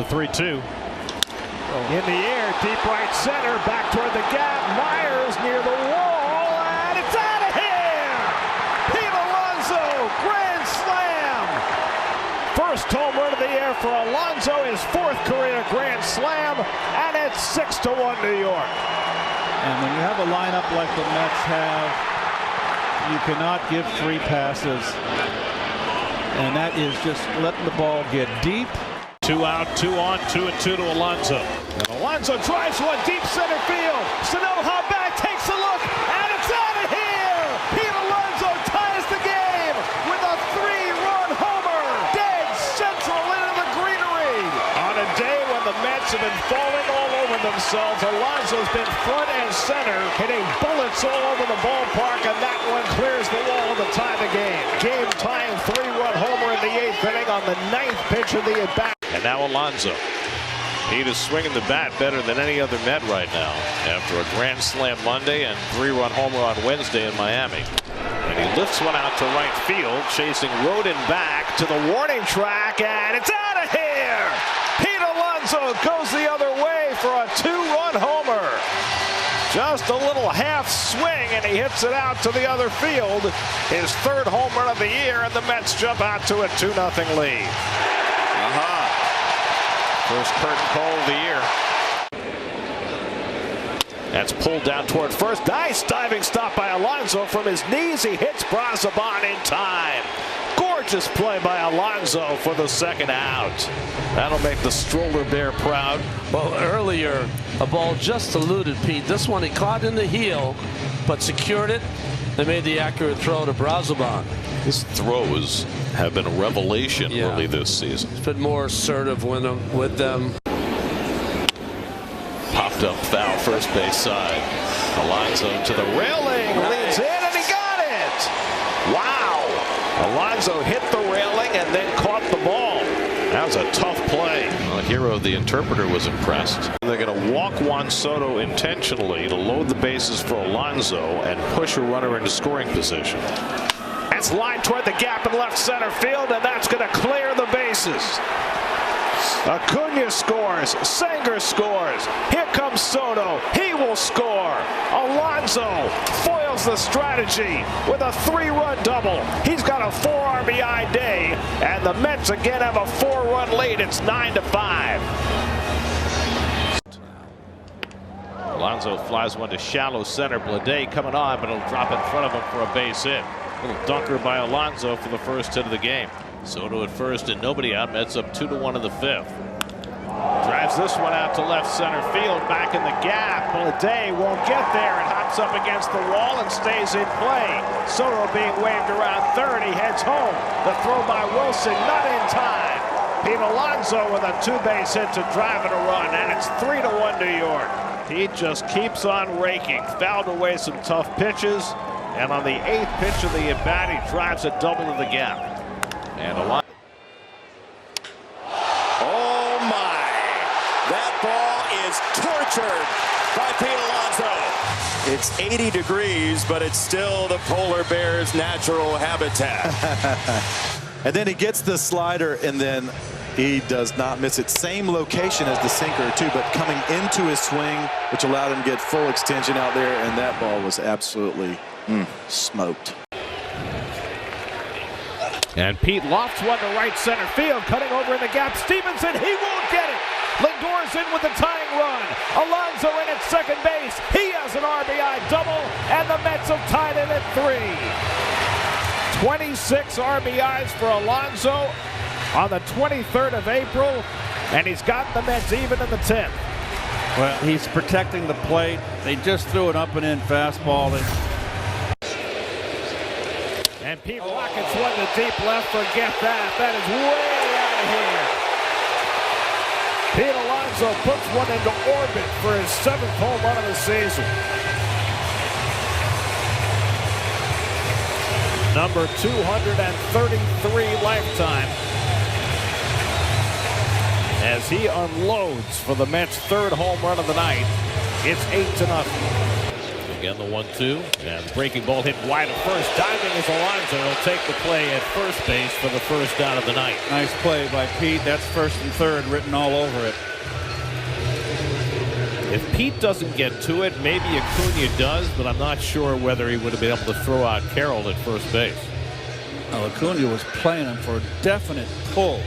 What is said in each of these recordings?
The 3-2. In the air, deep right center, back toward the gap. Myers near the wall, and it's out of here! Pete Alonso, grand slam! First home run of the year for Alonso, his fourth career grand slam, and it's 6-1 New York. And when you have a lineup like the Mets have, you cannot give three passes. And that is just letting the ball get deep. 2 out, 2 on, 2-2 to Alonso. And Alonso drives one deep center field. Sanoja back, takes a look, and it's out of here! Pete Alonso ties the game with a 3-run homer. Dead central into the greenery. On a day when the Mets have been falling all over themselves, Alonso's been front and center, hitting bullets all over the ballpark, and that one clears the wall to tie the game. Game-tying 3-run homer in the 8th inning on the 9th pitch of the at-bat. And now Alonso. Pete is swinging the bat better than any other Met right now after a grand slam Monday and 3-run homer on Wednesday in Miami. And he lifts one out to right field, chasing Rodin back to the warning track, and it's out of here! Pete Alonso goes the other way for a 2-run homer. Just a little half swing, and he hits it out to the other field. His third home run of the year, and the Mets jump out to a 2-0 lead. First curtain call of the year. That's pulled down toward first. Nice diving stop by Alonso from his knees. He hits Brazoban in time. Gorgeous play by Alonso for the second out. That'll make the stroller bear proud. Well, earlier, a ball just eluded Pete. This one he caught in the heel, but secured it. They made the accurate throw to Brazoban. His throws have been a revelation early this season. He's been more assertive with them. Popped up foul first base side. Alonso to the railing, leans in, and he got it! Wow! Alonso hit the railing and then caught the ball. That was a tough play. Well, Hero, the interpreter, was impressed. They're going to walk Juan Soto intentionally to load the bases for Alonso and push a runner into scoring position. That's lined toward the gap in left center field, and that's going to clear the bases. Acuna scores. Sanger scores. Here comes Soto. He will score. Alonso foils the strategy with a 3-run double. He's got a 4 RBI day, and the Mets again have a 4-run lead. It's 9-5. Alonso flies one to shallow center. Blade coming on, but it'll drop in front of him for a base hit. Little dunker by Alonso for the first hit of the game. Soto at first and nobody out. Mets up 2-1 in the 5th. Drives this one out to left center field, back in the gap. Blade won't get there and hops up against the wall and stays in play. Soto being waved around third. He heads home. The throw by Wilson, not in time. Pete Alonso with a 2-base hit to drive it a run, and it's 3-1 New York. He just keeps on raking. Fouled away some tough pitches. And on the 8th pitch of the at-bat, he drives a double to the gap. And Alonso. Oh my! That ball is tortured by Pete Alonso. It's 80 degrees, but it's still the polar bear's natural habitat. And then he gets the slider, and then he does not miss it. Same location as the sinker, too, but coming into his swing, which allowed him to get full extension out there, and that ball was absolutely smoked. And Pete lofts one to right center field, cutting over in the gap. Stevenson, he won't get it. Lindor's in with the tying run. Alonso in at second base. He has an RBI double, and the Mets have tied it at 3. 26 RBIs for Alonso on the 23rd of April, and he's got the Mets even in the 10th. Well, he's protecting the plate. They just threw an up-and-in fastball. And Pete rockets one to deep left. Forget that. That is way out of here. Pete Alonso puts one into orbit for his 7th home run of the season. Number 233 lifetime. As he unloads for the Mets' 3rd home run of the night. It's 8-0. Again, the 1-2. And the breaking ball hit wide at first. Diving is Alonso. He'll take the play at first base for the first down of the night. Nice play by Pete. That's first and third written all over it. If Pete doesn't get to it, maybe Acuna does, but I'm not sure whether he would have been able to throw out Carroll at first base. Well, Acuna was playing him for a definite pull.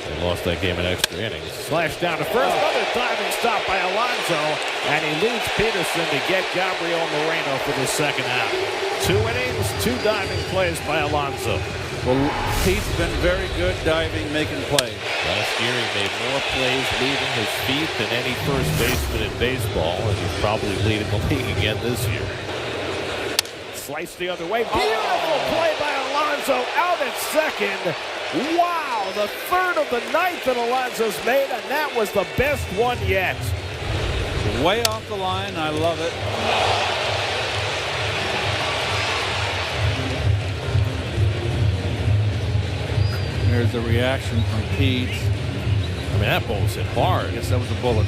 They lost that game in extra innings. Slash down to first. Another diving stop by Alonso, and he leads Peterson to get Gabriel Moreno for the second half. 2 innings, 2 diving plays by Alonso. Well, Pete's been very good diving, making plays. Last year he made more plays leaving his feet than any first baseman in baseball, and he's probably leading the league again this year. Sliced the other way. Beautiful play by Alonso out at second. Wow, the third of the ninth that Alonso's made, and that was the best one yet. Way off the line. I love it. There's the reaction from Pete. I mean, that ball was hit hard. Yes, that was a bullet.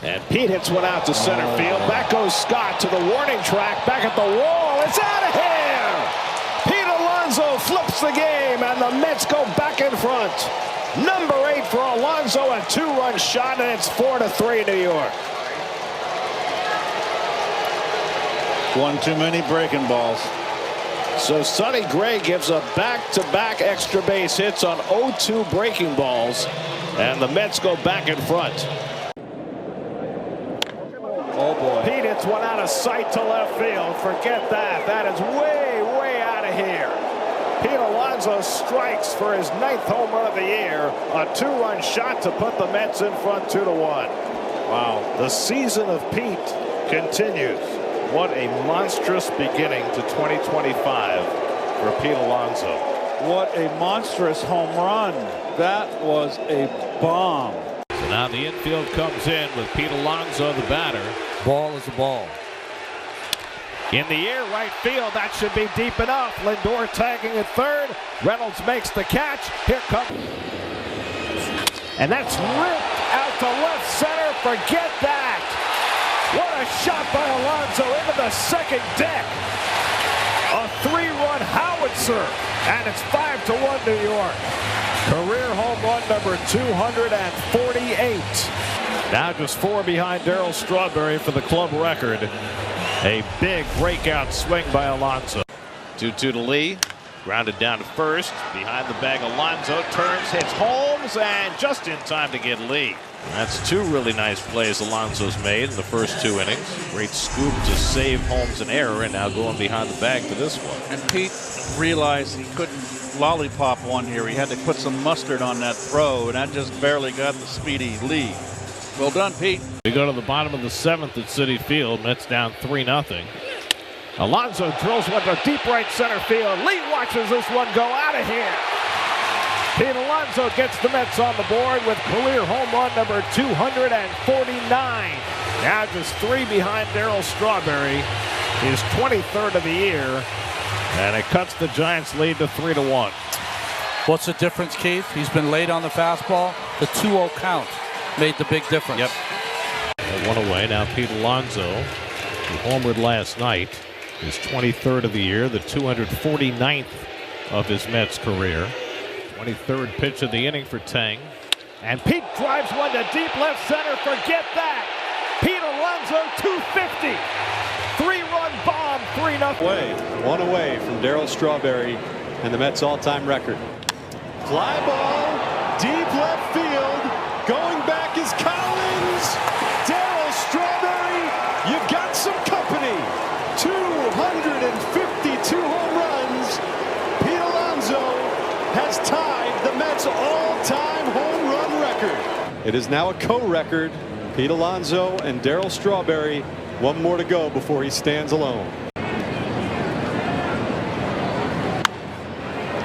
And Pete hits one out to center field. Back goes Scott to the warning track. Back at the wall. It's out of here. Pete Alonso flips the game, and the Mets go back in front. Number 8 for Alonso, a 2-run shot, and it's 4-3 New York. One too many breaking balls. So Sonny Gray gives a back-to-back extra base hits on 0-2 breaking balls, and the Mets go back in front. Oh boy. Pete hits one out of sight to left field. Forget that. That is way, way out of here. Pete Alonso strikes for his 9th home run of the year. A 2-run shot to put the Mets in front 2-1. Wow. The season of Pete continues. What a monstrous beginning to 2025 for Pete Alonso. What a monstrous home run. That was a bomb. So now the infield comes in with Pete Alonso, the batter. Ball is a ball. In the air, right field. That should be deep enough. Lindor tagging at third. Reynolds makes the catch. Here comes. And that's ripped out to left center. Forget that. What a shot by Alonso into the second deck. A 3-run howitzer. And it's 5-1 New York. Career home run number 248. Now just 4 behind Darryl Strawberry for the club record. A big breakout swing by Alonso. 2-2 to Lee. Grounded down to first. Behind the bag, Alonso turns, hits Holmes, and just in time to get Lee. That's 2 really nice plays Alonso's made in the first 2 innings. Great scoop to save Holmes an error, and now going behind the bag for this one. And Pete realized he couldn't lollipop one here. He had to put some mustard on that throw, and that just barely got the speedy Lee. Well done, Pete. We go to the bottom of the 7th at Citi Field. Mets down 3-0. Alonso drills one to deep right center field. Lee watches this one go out of here. Pete Alonso gets the Mets on the board with career home run number 249. Now just 3 behind Darryl Strawberry. His 23rd of the year. And it cuts the Giants' lead to 3-1. What's the difference, Keith? He's been late on the fastball. The 2-0 count made the big difference. Yep. One away. Now Pete Alonso, who homered last night, his 23rd of the year, the 249th of his Mets career. 23rd pitch of the inning for Tang. And Pete drives one to deep left center. Forget that. Pete Alonso, 250. 3-run bomb, 3-0. One away from Darryl Strawberry and the Mets all-time record. Fly ball, deep left field. Going back is Collins. Darryl Strawberry, you've got some company. 252 home runs. Pete Alonso has tied the Mets all-time home run record. It is now a co-record. Pete Alonso and Darryl Strawberry. One more to go before he stands alone.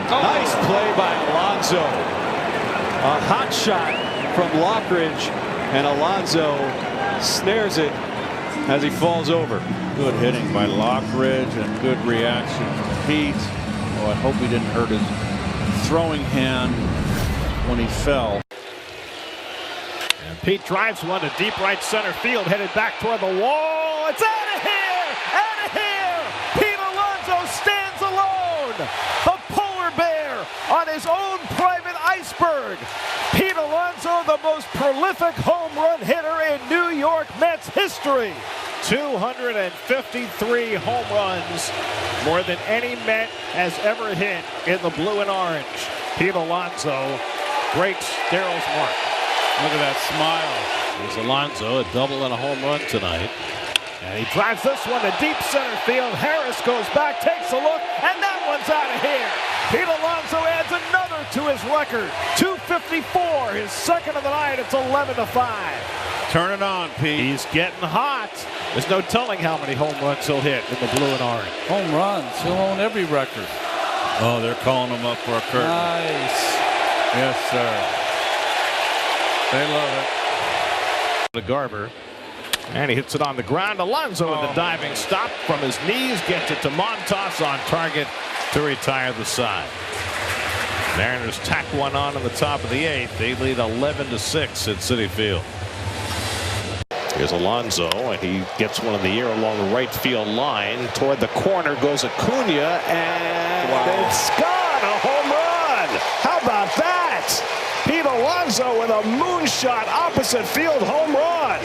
Nice play by Alonso. A hot shot from Lockridge, and Alonso snares it as he falls over. Good hitting by Lockridge and good reaction from Pete. Oh, I hope he didn't hurt his throwing hand when he fell. And Pete drives one to deep right center field, headed back toward the wall. It's out of here! Out of here! Pete Alonso stands alone! The polar bear on his own private iceberg. Pete Alonso, the most prolific home run hitter in New York Mets history. 253 home runs, more than any Met has ever hit in the blue and orange. Pete Alonso breaks Daryl's mark. Look at that smile. Here's Alonso, a double and a home run tonight. And he drives this one to deep center field. Harris goes back, takes a look, and that one's out of here. Pete Alonso adds another to his record. 254, his second of the night. It's 11-5. Turn it on, Pete. He's getting hot. There's no telling how many home runs he'll hit in the blue and orange. Home runs. He'll own every record. Oh, they're calling him up for a curtain. Nice. Yes, sir. They love it. To Garber. And he hits it on the ground. Alonso with the diving stop from his knees. Gets it to Montas on target to retire the side. Mariners tack one on in the top of the 8th. They lead 11-6 at Citi Field. Here's Alonso, and he gets one in the air along the right field line. Toward the corner goes Acuna, and it's gone. A home run. How about that? Pete Alonso with a moonshot opposite field home run.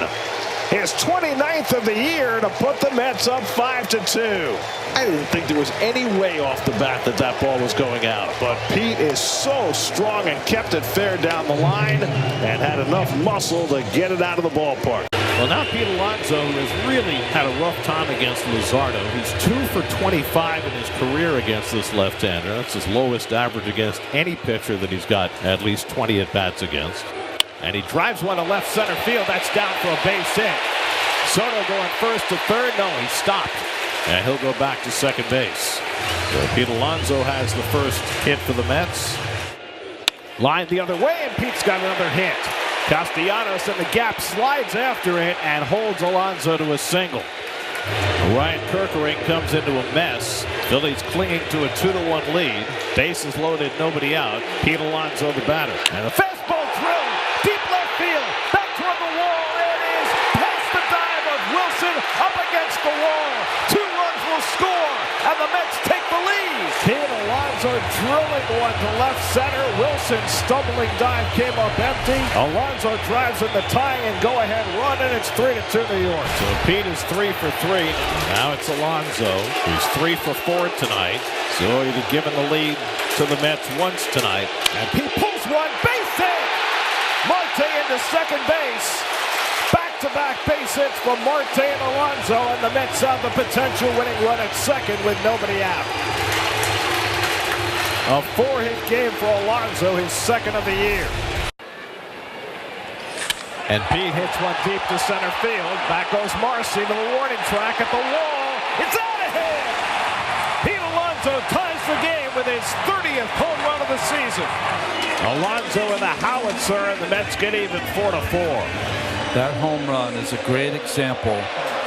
His 29th of the year to put the Mets up 5-2. I didn't think there was any way off the bat that that ball was going out. But Pete is so strong and kept it fair down the line and had enough muscle to get it out of the ballpark. Well, now Pete Alonso has really had a rough time against Luzardo. He's 2 for 25 in his career against this left-hander. That's his lowest average against any pitcher that he's got at least 20 at-bats against. And he drives one to left center field. That's down for a base hit. Soto going first to third. No, he stopped. And he'll go back to second base. So Pete Alonso has the first hit for the Mets. Line the other way, and Pete's got another hit. Castellanos in the gap slides after it and holds Alonso to a single. Ryan Kerkering comes into a mess. Phillies clinging to a 2-1 lead. Bases loaded, nobody out. Pete Alonso the batter. And the fastball drilled deep left field. Back toward the wall. There it is. Past the dive of Wilson up against the wall. 2 runs will score, and the Mets take the lead. Pete Alonso drilling one to left center. Wilson's stumbling dive came up empty. Alonso drives in the tying and go-ahead run, and it's 3-2 New York. So Pete is 3 for 3. Now it's Alonso, who's 3 for 4 tonight. So he's given the lead to the Mets once tonight. And Pete pulls one, base hit! Marte into second base. Back-to-back base hits from Marte and Alonso, and the Mets have the potential winning run at second with nobody out. A 4-hit game for Alonso, his second of the year. And Pete hits one deep to center field. Back goes Marcy to the warning track at the wall. It's out of here! Pete Alonso ties the game with his 30th home run of the season. Alonso with a howitzer, and the Mets get even 4-4. That home run is a great example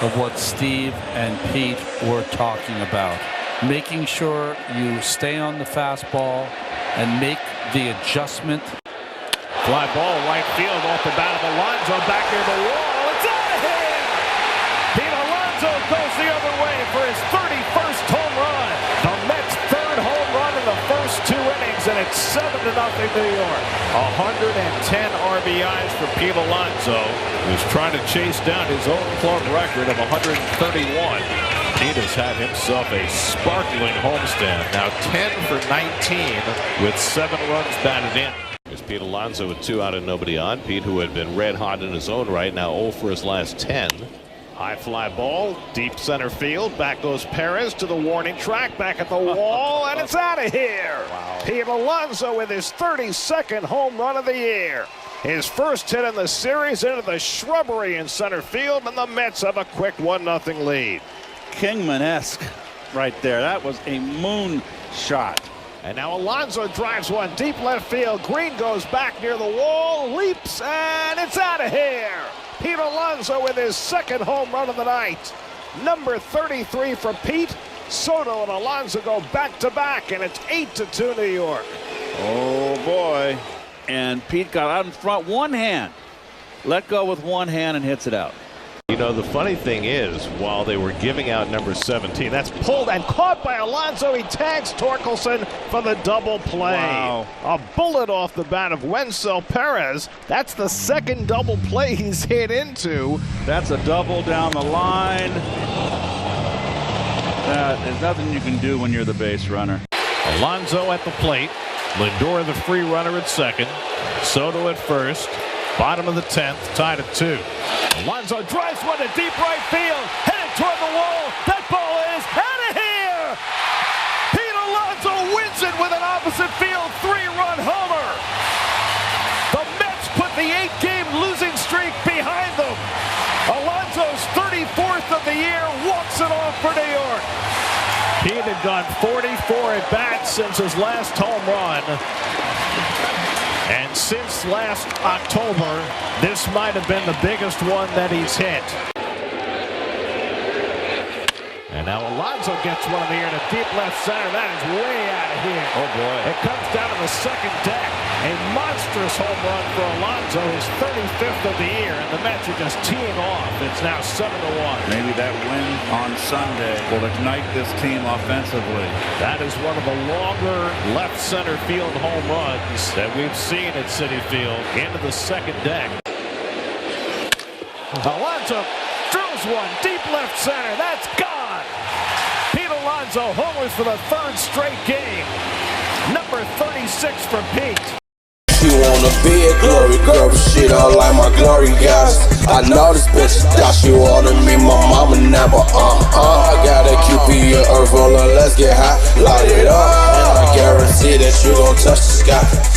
of what Steve and Pete were talking about. Making sure you stay on the fastball and make the adjustment. Fly ball right field off the bat of Alonso, back near the wall. It's out of here! Pete Alonso goes the other way for his 31st home run. The Mets' third home run in the first 2 innings, and it's 7-0 New York. 110 RBIs for Pete Alonso, who's trying to chase down his own club record of 131. Pete has had himself a sparkling homestand. Now 10 for 19 with 7 runs batted in. Here's Pete Alonso with 2 out and nobody on. Pete, who had been red hot in his own right, now 0 for his last 10. High fly ball, deep center field. Back goes Perez to the warning track, back at the wall, and it's out of here. Wow. Pete Alonso with his 32nd home run of the year. His first hit in the series into the shrubbery in center field, and the Mets have a quick 1-0 lead. Kingman-esque right there. That was a moon shot. And now Alonso drives one deep left field. Green goes back near the wall, leaps, and it's out of here. Pete Alonso with his 2nd home run of the night. Number 33 for Pete. Soto and Alonso go back-to-back, and it's 8-2 New York. Oh, boy. And Pete got out in front one hand. let go with one hand and hits it out. You know, the funny thing is, while they were giving out number 17, that's pulled and caught by Alonso. He tags Torkelson for the double play. Wow. A bullet off the bat of Wenzel Perez. That's the second double play he's hit into. That's a double down the line. There's nothing you can do when you're the base runner. Alonso at the plate. Lindor the free runner at second. Soto at first. Bottom of the 10th, tied at 2. Alonso drives one to deep right field, headed toward the wall. That ball is out of here. Pete Alonso wins it with an opposite field 3-run homer. The Mets put the 8-game losing streak behind them. Alonso's 34th of the year walks it off for New York. Pete had gone 44 at bats since his last home run. And since last October, this might have been the biggest one that he's hit. And now Alonso gets one in the air to deep left center. That is way out of here. Oh, boy. It comes down to the second deck. A monstrous home run for Alonso, his 35th of the year. And the Mets are just teeing off. It's now 7-1. Maybe that win on Sunday will ignite this team offensively. That is one of the longer left center field home runs that we've seen at Citi Field into the second deck. Alonso drills one deep left center. That's gone. Pete Alonso homers for the third straight game. Number 36 for Pete. She wanna be a glory girl, but she don't like my glory guys. I know this bitch thought she wanted me, my mama never. I got a QP, a earth roller, let's get high, light it up, and I guarantee that you gon' touch the sky.